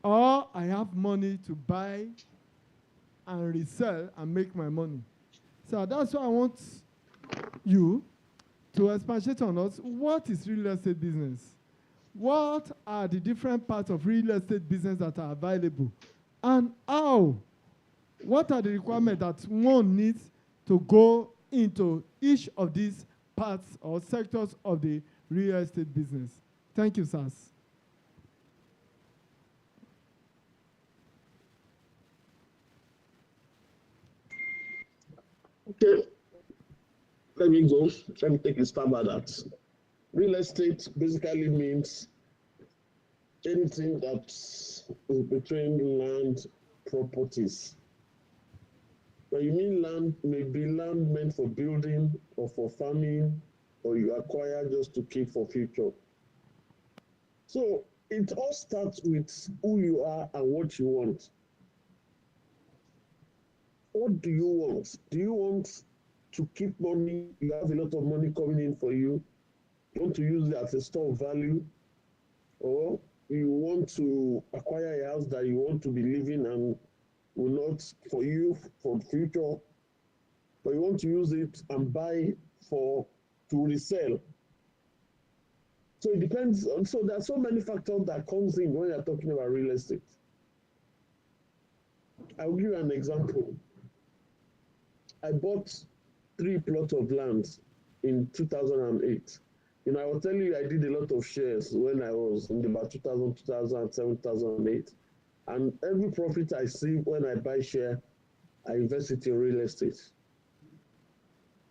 or I have money to buy and resell and make my money. So that's why I want you to expatiate on us. What is real estate business? What are the different parts of real estate business that are available? And how? What are the requirements that one needs to go into each of these parts or sectors of the real estate business? Thank you, sirs. Okay, let me go. Let me take a stab at that. Real estate basically means anything that's in between land properties. When you mean land, maybe land meant for building or for farming, or you acquire just to keep for future. So it all starts with who you are and what you want. What do you want? Do you want to keep money? You have a lot of money coming in for you. You want to use it as a store of value, or you want to acquire a house that you want to be living and will not for you for the future, but you want to use it and buy to resell. So it depends. So there are so many factors that comes in when you're talking about real estate. I'll give you an example. I bought 3 plots of land in 2008. You know, I will tell you, I did a lot of shares when I was in about 2000, 2007, 2008. And every profit I see when I buy share, I invest it in real estate.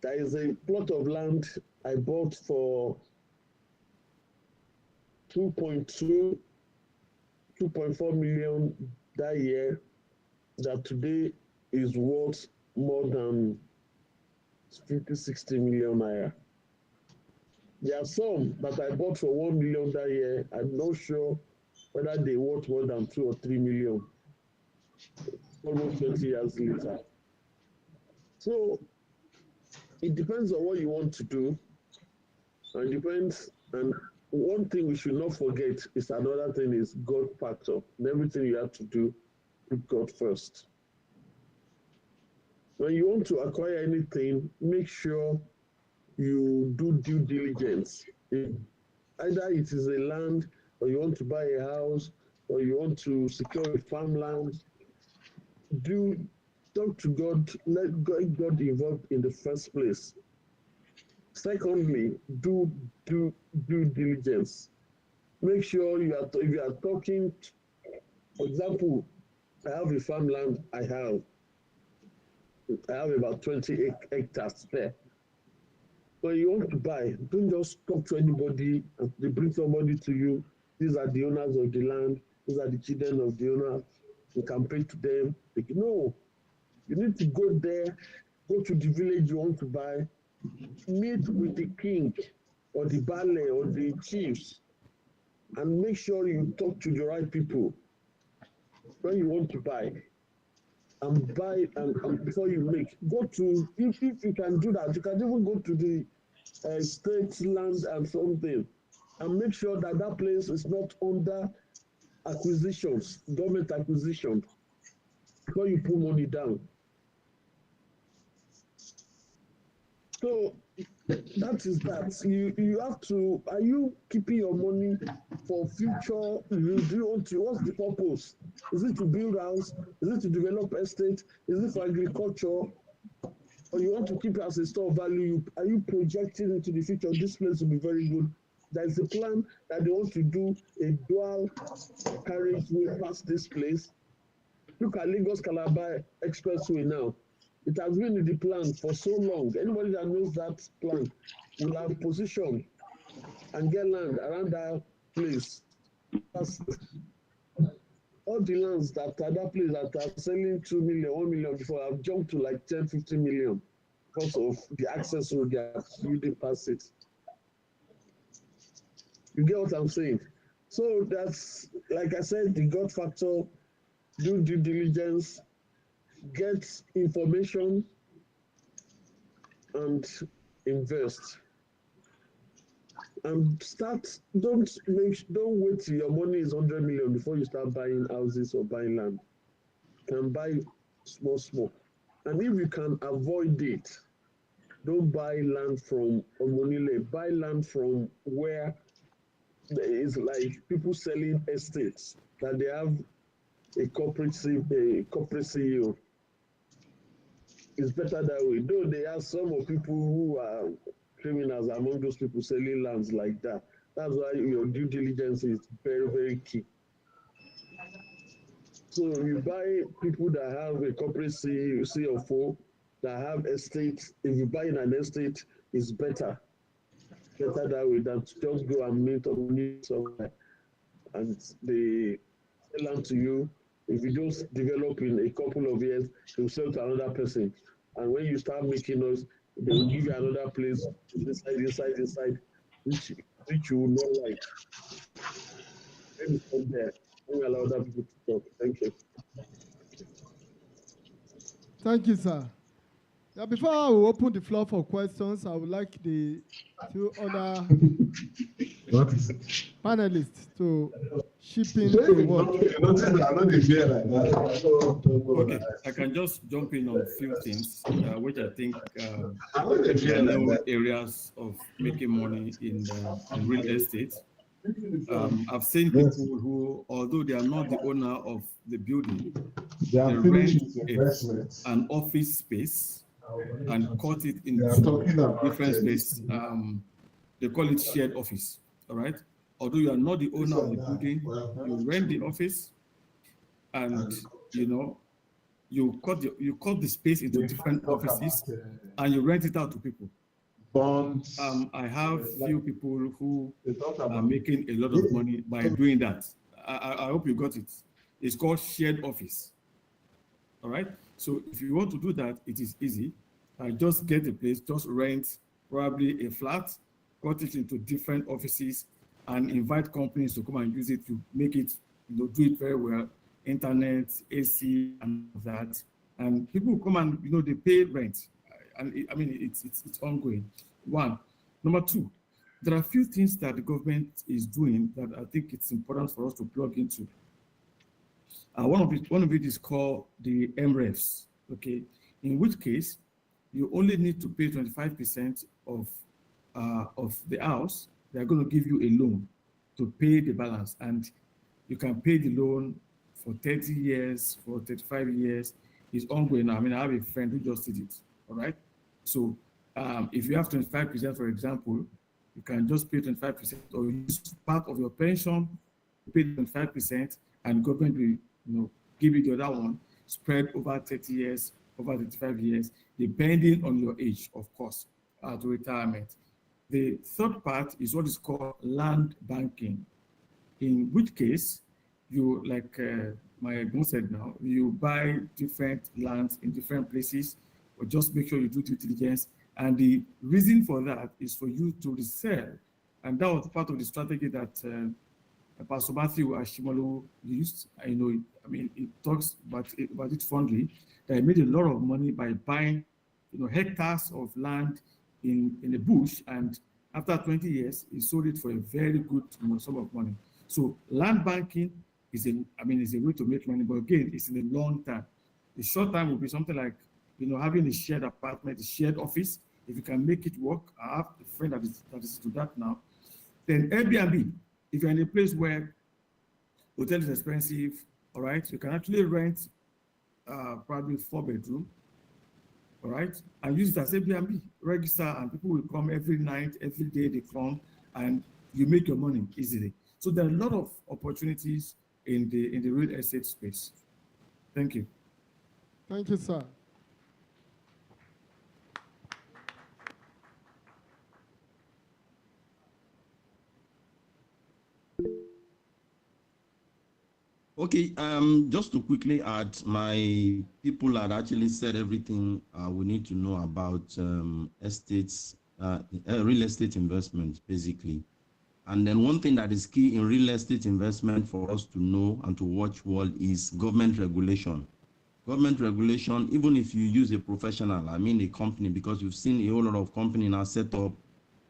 There is a plot of land I bought for 2.4 million that year, that today is worth more than 50, 60 million naira. There are some that I bought for 1 million that year. I'm not sure whether they worth more than 2 or 3 million, almost 20 years later. So it depends on what you want to do. And it depends. And one thing we should not forget is another thing is God factor. In everything you have to do, put God first. When you want to acquire anything, make sure you do due diligence. Either it is a land, or you want to buy a house, or you want to secure a farmland, talk to God, let God involved in the first place. Secondly, do due diligence. Make sure if you are talking, for example, I have a farmland, I have about 20 hectares there. So you want to buy, don't just talk to anybody and they bring somebody to you. These are the owners of the land. those are the children of the owner. You can pay to them. No, you need to go there, go to the village you want to buy, meet with the king or the baale or the chiefs, and make sure you talk to the right people when you want to buy. And buy and before you make, go to, if you can do that, you can even go to the state land and something, and make sure that that place is not under acquisitions, government acquisition, before you put money down. So that is that. You have to, are you keeping your money for future? Do you want to, what's the purpose? Is it to build house? Is it to develop estate? Is it for agriculture? Or you want to keep it as a store of value? Are you projecting into the future? This place will be very good. There is a plan that they want to do a dual carriageway past this place. Look at Lagos Calabar Expressway now. It has been in the plan for so long. Anybody that knows that plan will have position and get land around that place. That's all the lands that are that place that are selling 2 million, 1 million before have jumped to like 10, 15 million because of the access road they are building past it. You get what I'm saying? So that's, like I said, the God factor, do due diligence, get information, and invest. And start, don't wait till your money is 100 million before you start buying houses or buying land. You can buy small. And if you can avoid it, don't buy land from Omonile, buy land from where there is like people selling estates that they have a corporate CEO. It's better that way. Though there are some of people who are criminals among those people selling lands like that. That's why your due diligence is very, very key. So you buy people that have a corporate CFO that have estates. If you buy in an estate, it's better. Better that way than to just go and meet somewhere and they sell land to you. If you just develop in a couple of years, you sell to another person. And when you start making us, they will give you another place inside, which you will not like. Let me stop there. Let me allow other people to talk. Thank you. Thank you, sir. Now, before I will open the floor for questions, I would like the two other panelists to chip in to what. Okay, I can just jump in on a few things, which I think are new areas of making money in real estate. I've seen people who, although they are not the owner of the building, they rent an office space and cut it into different space. They call it shared office. All right. Although you are not the owner of the building, you rent the office, and you cut the space into different offices, and you rent it out to people. I have few people who are making a lot of money by doing that. I hope you got it. It's called shared office. All right. So if you want to do that, it is easy. Just get a place, just rent probably a flat, cut it into different offices, and invite companies to come and use it to make it, do it very well. Internet, AC, and that. And people come and they pay rent. And it's ongoing. One. Number two, there are a few things that the government is doing that I think it's important for us to plug into. One of it is called the MREFs, okay? In which case, you only need to pay 25% of the house. They're going to give you a loan to pay the balance, and you can pay the loan for 30 years, for 35 years. It's ongoing now. I have a friend who just did it, all right? So if you have 25%, for example, you can just pay 25% or use part of your pension, pay 25%, and government will give you the other one, spread over 30 years, over 35 years, depending on your age, of course, to retirement. The third part is what is called land banking, in which case you, like my boss said now, you buy different lands in different places, but just make sure you do due diligence. And the reason for that is for you to resell. And that was part of the strategy that Pastor Matthew Ashimolo used. I know, I mean, he talks about it fondly, that he made a lot of money by buying, hectares of land in the bush, and after 20 years, he sold it for a very good sum of money. So land banking is a way to make money, but again, it's in the long term. The short term will be something like, having a shared apartment, a shared office. If you can make it work, I have a friend that is to that now. Then Airbnb, if you're in a place where hotel is expensive, all right, you can actually rent probably 4-bedroom, all right, and use it as Airbnb, register, and people will come every night, every day they come, and you make your money easily. So there are a lot of opportunities in the real estate space. Thank you. Thank you, sir. Okay, just to quickly add, my people had actually said everything we need to know about estates, real estate investment, basically. And then one thing that is key in real estate investment for us to know and to watch well is government regulation. Government regulation, even if you use a professional, I mean a company, because you've seen a whole lot of companies now set up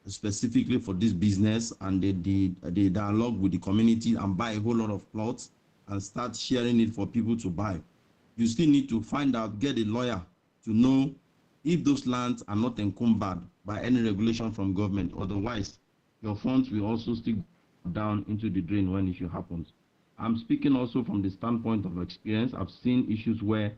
specifically for this business, and they dialogue with the community and buy a whole lot of plots and start sharing it for people to buy. You still need to find out, get a lawyer to know if those lands are not encumbered by any regulation from government. Otherwise, your funds will also still go down into the drain when issue happens. I'm speaking also from the standpoint of experience. I've seen issues where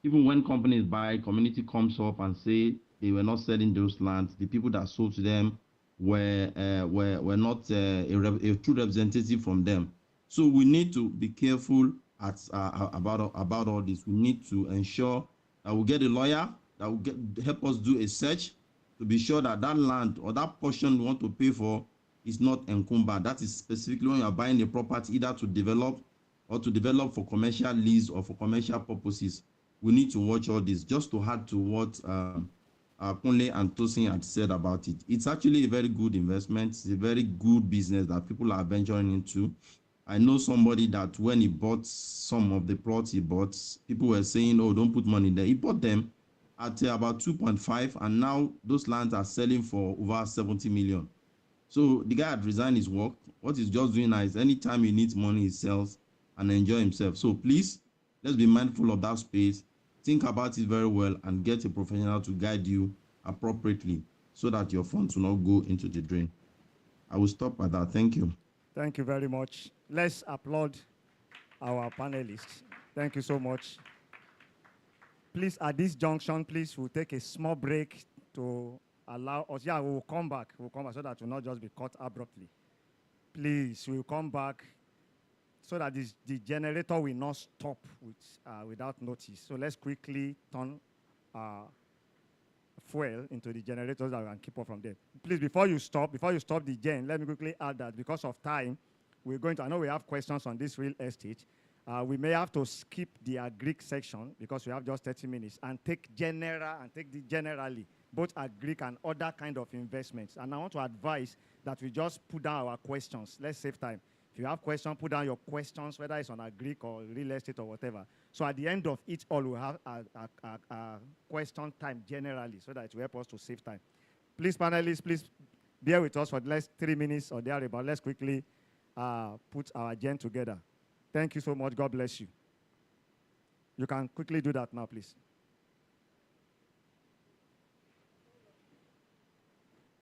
even when companies buy, community comes up and say they were not selling those lands. The people that sold to them were not a true representative from them. So we need to be careful about all this. We need to ensure that we get a lawyer that will help us do a search to be sure that that land or that portion we want to pay for is not encumbered. That is specifically when you are buying a property either to develop or to develop for commercial lease or for commercial purposes. We need to watch all this. Just to add to what Kunle and Tosin had said about it. It's actually a very good investment. It's a very good business that people are venturing into. I know somebody that when he bought some of the plots he bought, people were saying, oh, don't put money there. He bought them at about 2.5, and now those lands are selling for over 70 million. So the guy had resigned his work. What he's just doing now is anytime he needs money, he sells and enjoy himself. So please, let's be mindful of that space. Think about it very well and get a professional to guide you appropriately so that your funds will not go into the drain. I will stop at that. Thank you. Thank you very much. Let's applaud our panelists. Thank you so much. Please, at this junction, please, we'll take a small break to allow us. Yeah, we'll come back. We'll come back so that we'll not just be cut abruptly. Please, we'll come back so that the generator will not stop without notice. So let's quickly turn fuel into the generators that we can keep up from there. Please, before you stop the gen, let me quickly add that because of time, we're going to, I know we have questions on this real estate. We may have to skip the agric section because we have just 30 minutes and take the generally, both agric and other kind of investments. And I want to advise that we just put down our questions. Let's save time. If you have questions, put down your questions, whether it's on agric or real estate or whatever. So at the end of it all, we'll have a question time generally so that it will help us to save time. Please, panelists, please bear with us for the next 3 minutes or thereabout. Let's quickly put our agenda together. Thank you so much. God bless you. You can quickly do that now, please.